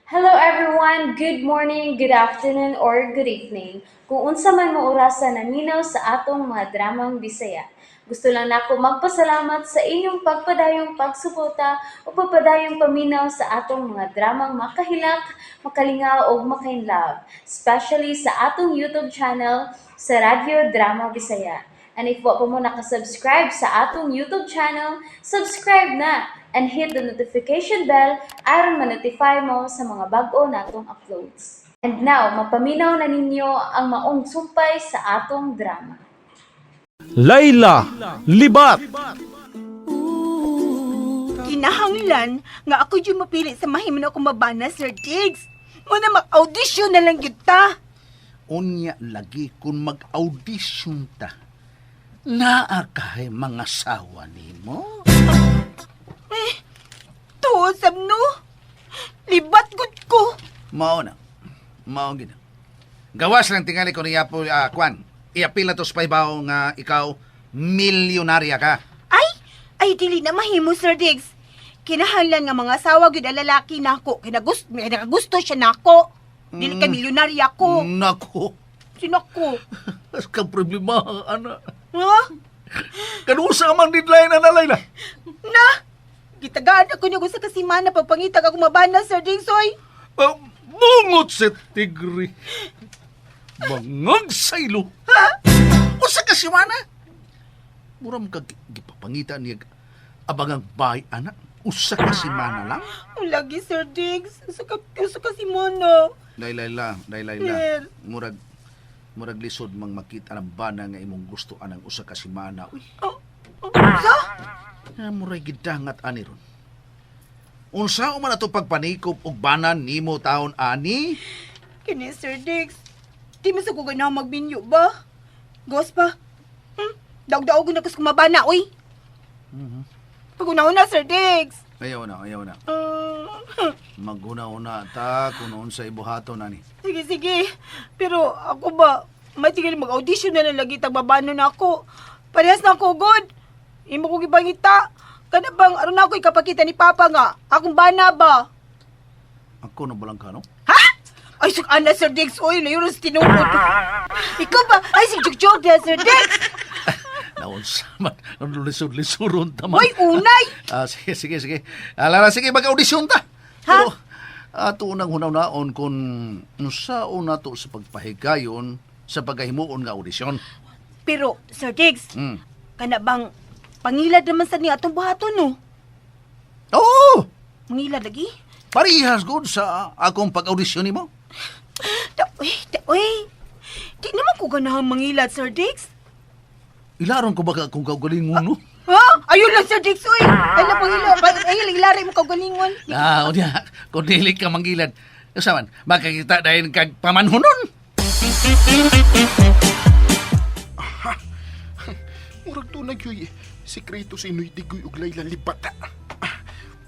Hello everyone, good morning, good afternoon, or good evening. Kung unsa man mo orasan naminaw sa atong mga dramang Bisaya. Gusto lang nako magpasalamat sa inyong pagpadayong pagsuporta o pagpadayong paminaw sa atong mga dramang makahilak, makalingaw o makainlove, especially sa atong YouTube channel sa Radyo Drama Bisaya. And if wa pa mo nakasubscribe sa atong YouTube channel, subscribe na and hit the notification bell aron ma-notify mo sa mga bag-o natong uploads. And now, mapaminaw na ninyo ang maong sumpay sa atong drama. Layla Libat. Kinahanglan nga ako yung mapili sa mahiman ako mabana, Sir Diggs. Muna mag-audition na lang yun ta. Unya lagi kung mag-audition ta. Naa kahay mga sawa nimo? Tuosam no? Libat gud ko. Mao na. Mao gid. Gawas lang tingali ko niya po, Kwan. Iapila to sa paybaw nga ikaw milyonarya ka. Ay, dili na mahimo, Sir Diggs. Kinahanglan nga mga asawa gud ang lalaki nako. Kinagagusto siya nako. Dili ka milyonarya ko. Nako. Sinako. As ka problema, ana. Ha? Kanusa man deadline na Layla. Na? Gitagaan ako niyo sa kasimana pagpangitag ako mabana, Sir Diggs, oy. Bungot sa tigri. Bangag saylo. Ha? Usa ka simana? Muram ka gipapangita niya abangang bay, anak. Usa ka simana lang. Lagi, Sir Diggs. Usa ka simana. Layla. Yes. Murag lisod mang makita ng bana nga imong gusto anang usa ka simana. Uy, Sa? murag gidangat ani ron. Unsa man ato pagpanikop og banan nimo taon ani? Kini, Sir Diggs. Di mo sa ko na magbinyo ba? Gos pa? Daog-daog na kas kumabana, uy. Pag-una-una, Sir Diggs. Ayaw na. Maguna-una ta kung unsa ibuhaton ani. Sige. Pero ako ba, may tingin mag-audition na lang lagi tagbabano na ako. Parehas na ako, God. Imo ko gibangita. Kada bang aron na ako ikapakita ni Papa nga. Akong bana ba? Ako na balang kano? Ha? Ay, ana, Sir Diggs. Uy, na yun ang tinukod. Ikaw ba? Ay, si Jukjok na, Sir Diggs. Naunsa man, ang lisod-lisoron taman. Uy, unay. Sige. Alara, sige, mag-audisyon ta. Ha? Pero, ato unang hunaw-naon kung saan na to sa pagpahigayon sa pagkahimuon nga audisyon. Pero, Sir Diggs, Hmm. kana bang pangilad naman sa niya atong buhaton, no? Oo! Mangilad lagi? Parihas good sa akong pag-audisyon ni mo. Uy. Di naman ko ganahang mangilad, Sir Diggs. Ilaron ko baka kung kaugalingon, no? Ha? Ayun lang, Sir Diggs, uy. Kaya pangilad. Ay, ilari mo kagalingon. O niya, kung dili ka manggilad. Usaman, makakita dahil kag pamanhunon. Murag to nagyoy sikreto sa Inoy Digoy ug Layla Libata.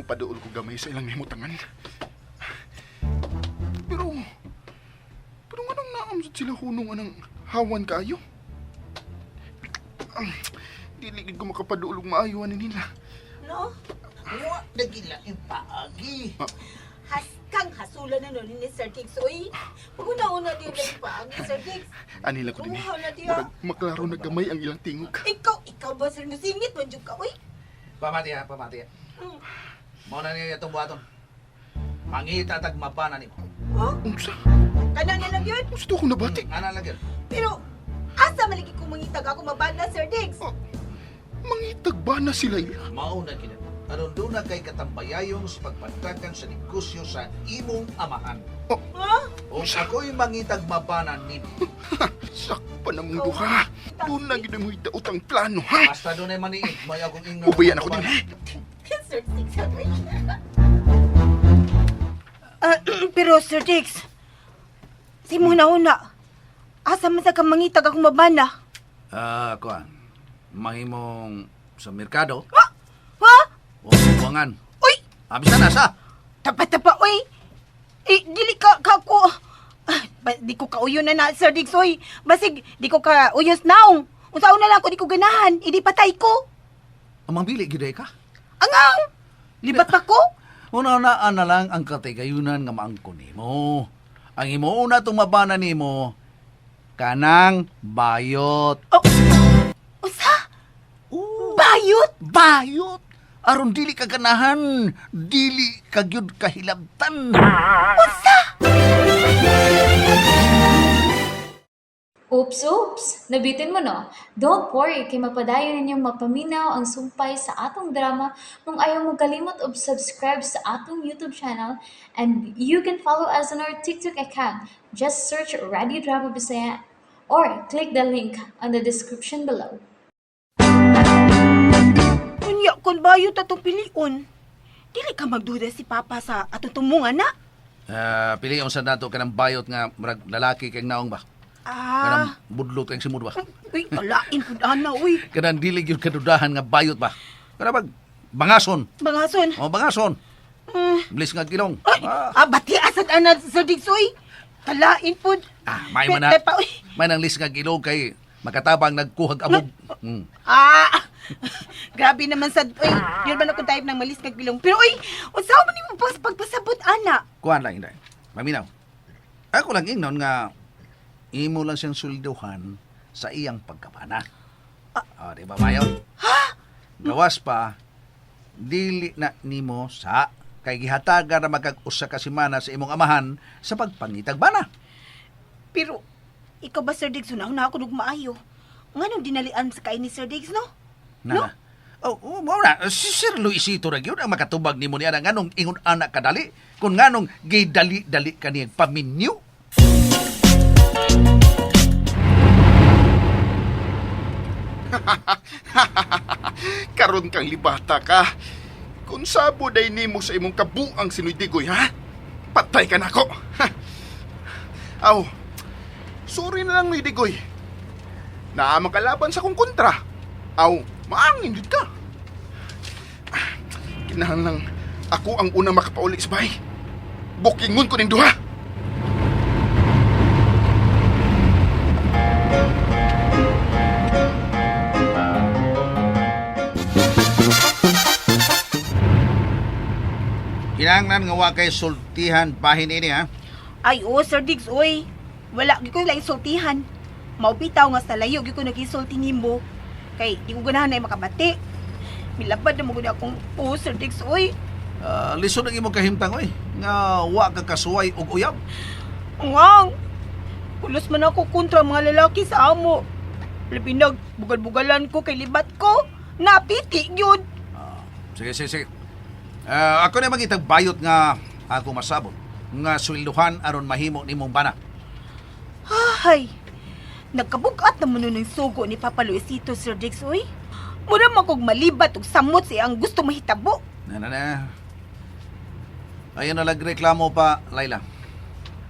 Mupaduol ko gamay sa ilang himutangan. Pero nga nang naamsad sila hunong anang hawan kaayo. Dili gid ko makapaduol og maayo ani nila. No? Wa nagila yung paagi. Haskang hasulan na nun ni Sir Diggs, uy. Pag-una-una din lang paagi, Sir Diggs. Anila ko din. Ruha na diya. Murag maklaro na gamay ang ilang tingog. Ikaw ba, Sir Musingit? Manjug ka, uy. Pamati. Mao na niya itong buhaton. Mangita tag mapana ni mo. Ha? Unsa? Kana na lang yun? Gusto ko nabati. Ana lagi. Pero, asa maligi kong mangitag ako mabanda, Sir Diggs? Mangitag ba na sila ila? Mao na gid. Aron do na kay katambayayon sa pagpantagan sa negosyo sa imong amahan. Ha? O ako'y mangitag mabanan nimo. Sakpa na mong duha. Doon na gid mo utang plano, ha? Basta doon ay maniid, may akong ingnan. Ubayan ako din. Sir Diggs, pero, Sir Diggs, si muna-una, asa man sa kang mangitag ako mabana? Kuan. Mahimong sa merkado Ha? o buwangan. Uy! Abis na nasa. Tapa, uy! Dili ka ko... di ko kauyo na, Sir Diggs, uy. Basig, di ko ka uyos naong. Unsaon na lang ko, di ko ganahan. Idi patay ko. Amang bili gid ka. Angang! Libat pa ko? Una-unaan na lang ang katigayunan nga maangko nimo. Ang imuuna tumabana nimo, kanang bayot. Usa? Oo. Bayot? Bayot! Aron dili ka ganahan, dili ka gyud kahilabtan. Oops! Nabitin mo no? Don't worry, kay mapadayon ninyong mapaminaw ang sumpay sa atong drama kung ayaw mo kalimot og subscribe sa atong YouTube channel and you can follow us on our TikTok account. Just search Radio Drama Bisaya or click the link on the description below. Unya, kung bayot atong piliun, dili ka magduda si Papa sa atong tumungan na. Pili sa nato kanang bayot nga murag lalaki kang naong ba? Ah, Kanang budlot kang simud ba? uy, alain po ana, uy. Kanang dili gyud kadudahan nga bayot ba? Kanang bangason. Bangason. O bangason. Mm. Bilis nga kilong. Bati asad ana sa digsoy. Alain po. May man na. Pa, uy. May nang lis nga kilong kay makatabang nagkuhag abog. Grabe naman sad. Uy, yun ba na kung type ng malis kag bilong. Pero uy, unsaon man nimo pagpasabot ana? Kuhan lang inday. Maminaw. Ako lang ingnon nga imo lang siyang sulduhan sa iyang pagkabana. Di ba, Mayon? Ha? Gawas pa, dili na nimo sa kay gihataga na magkag-usa ka semana sa imong amahan sa pagpangitag bana. Pero ikaw ba Sir Diggs na ako nung maayo? Nganong dinalian sa kay ni Sir Diggs, no? Na. Mo na, si Sir Luisito ra gyud ang makatubag nimo niya na nganong ingon anak kadali kung nganong gidali-dali kaniyang paminyo. Karon kang libata ka. Kung sabo day nimo sa imong kabuang sinudigoy, ha? Patay ka na ako. Aw, sorry na lang ni Digoy. Naamang kalaban sa kong kontra. Aw, maangin yun ka. Kinahan lang ako ang unang makapauli sa bahay. Bukingon ko ning duha. Kinahanglan nga wa kay sultihan bahin ini ha. Ay, Sir Diggs, uy. Wala, di ko lang isultihan. Maupitaw nga sa layo, di ko nag-isulti nimo. Kay, di ko ganahan na makabati. Milabad na mo guna akong, Sir Diggs, uy. Lisod ang imong kahimtang oy nga wa ka kasuway og uyab. Ngang, pulos man ako kontra mga lalaki sa amo. Labi nag, bugal-bugalan ko kay libat ko. Napiti, yun. Sige. Ako na magitag bayot nga ako masabot nga swelduhan aron mahimo nimong bana. Ay, nagkabugat naman nun ng sugo ni Papa Luisito, Sir Diggs, uy. Mura man kong malibat og samot siya ang gusto mahitabo. Na. Ayun na nagreklamo pa, Laila.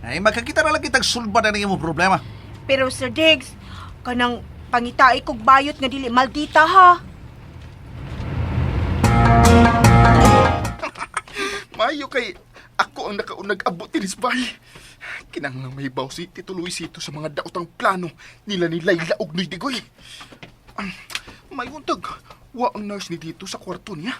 Ay, makakita na lang kitag sulba na imong problema. Pero Sir Diggs, kanang pangitaay kog bayot nga dili maldita ha. Mayo kay ako ang nakaunag-abot tinis bahay. Kinahanglang may baw si Tito Luisito sa mga daotang plano nila ni Layla ug ni Digoy. May untag, wa ang nurse ni dito sa kwarto niya.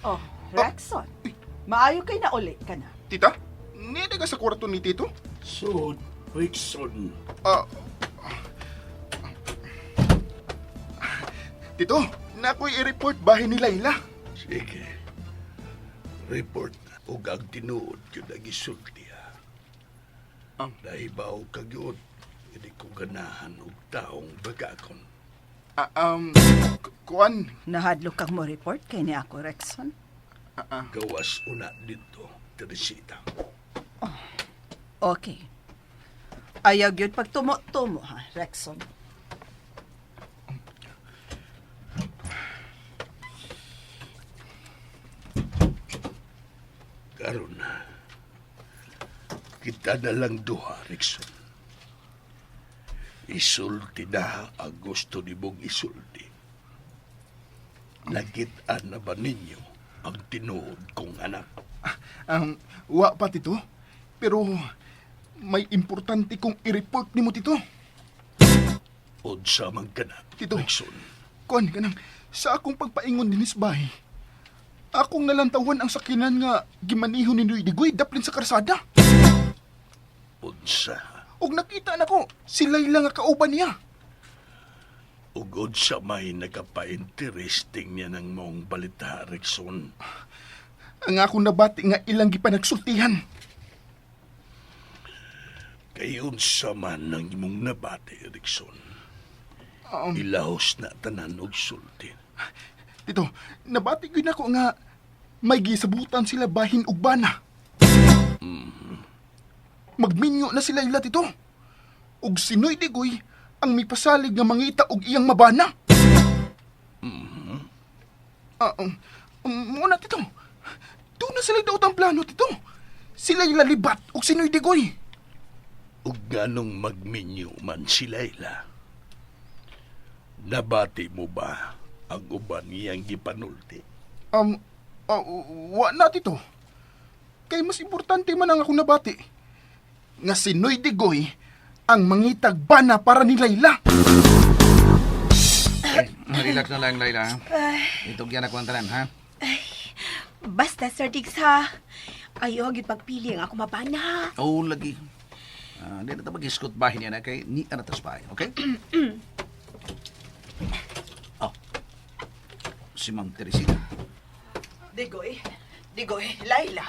Oh, Rexon. Maayo kay na uli ka na. Tita, nida ka sa kwarto ni Tito? So, Rickson, Tito, nakoy i-report bahay ni Layla. sige. Report og ang tinuod yun ang isulti ha. Nahibaw kagyod, hindi ko ganahan og taong bagakon. Kuan, Nahadlo kang mo report kay ni ako, Rexon. Gawas una dito, Teresita. Okay. Ayaw yun pag tumo-tumo, ha, Rexon. Karon kita na lang duha, Rickson. Isulti na ang gusto ni mong isulti. Nagitaan na ba ninyo ang tinuod kong anak? wa pa Tito. Pero may importante kong i-report ni mo Tito. Unsa man ka na, Tito. Rickson. Kuan ganang sa akong pagpaingon dinis bahay. Akong nalantawan ang sakinan nga gimanihon ni Noy Digoy daplin sa karsada. Unsa. Og nakita na ko, si Layla nga kauban niya. Ug unsa may nagapa-interesting niya ng mong balita, Rickson. Ang akong nabati nga ilang gipanagsultihan. Kay unsa man ang imong nabati, Rickson. Um, Ilahos na tanan og sulti. Tito, nabati gyud nako nga may gisabutan sila bahin ug bana. Magminyo na sila ila tito. Ug si Noy Digoy ang may pasalig nga mangita og iyang mabana. Muna tito. Doon na sila daw ang plano tito. Sila ilalibat og si Noy Digoy. Ug nganong magminyo man si Layla. Nabati mo ba ang uban niyang gipanulti? Wa na tito. Kay mas importante man ang akong nabati. Nga si Noy Digoy ang mangitag bana para ni Layla. Relax na lang, Layla. Ito yan ako ang tanan, ha? Basta, Sir Diggs, ha? Ayaw, gid pagpili ang ako mabana. Oo, lagi. Hindi na ito mag-iskot bahin yan, kay ni anatas bahin, okay? Oh. Si Ma'am Teresita. Digoy, Layla.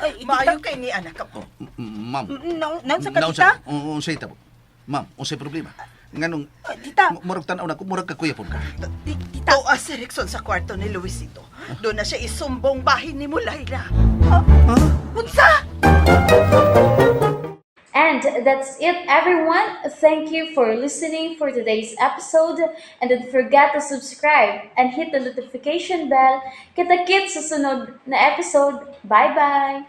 Ay, Maayo kay ni anak ka. Oh, ma'am. Naon sa katita? Unsay ita po. Ma'am, unsay problema? Nganong Tita, murag tanaw na ko, murag kakuya po ka. tita. Tuwa si Rickson sa kwarto ni Luisito. Doon na siya isumbong bahin ni mo, Layla. Unsa? And that's it, everyone. Thank you for listening for today's episode. And don't forget to subscribe and hit the notification bell. Kita-kits sa sunod na episode. Bye-bye!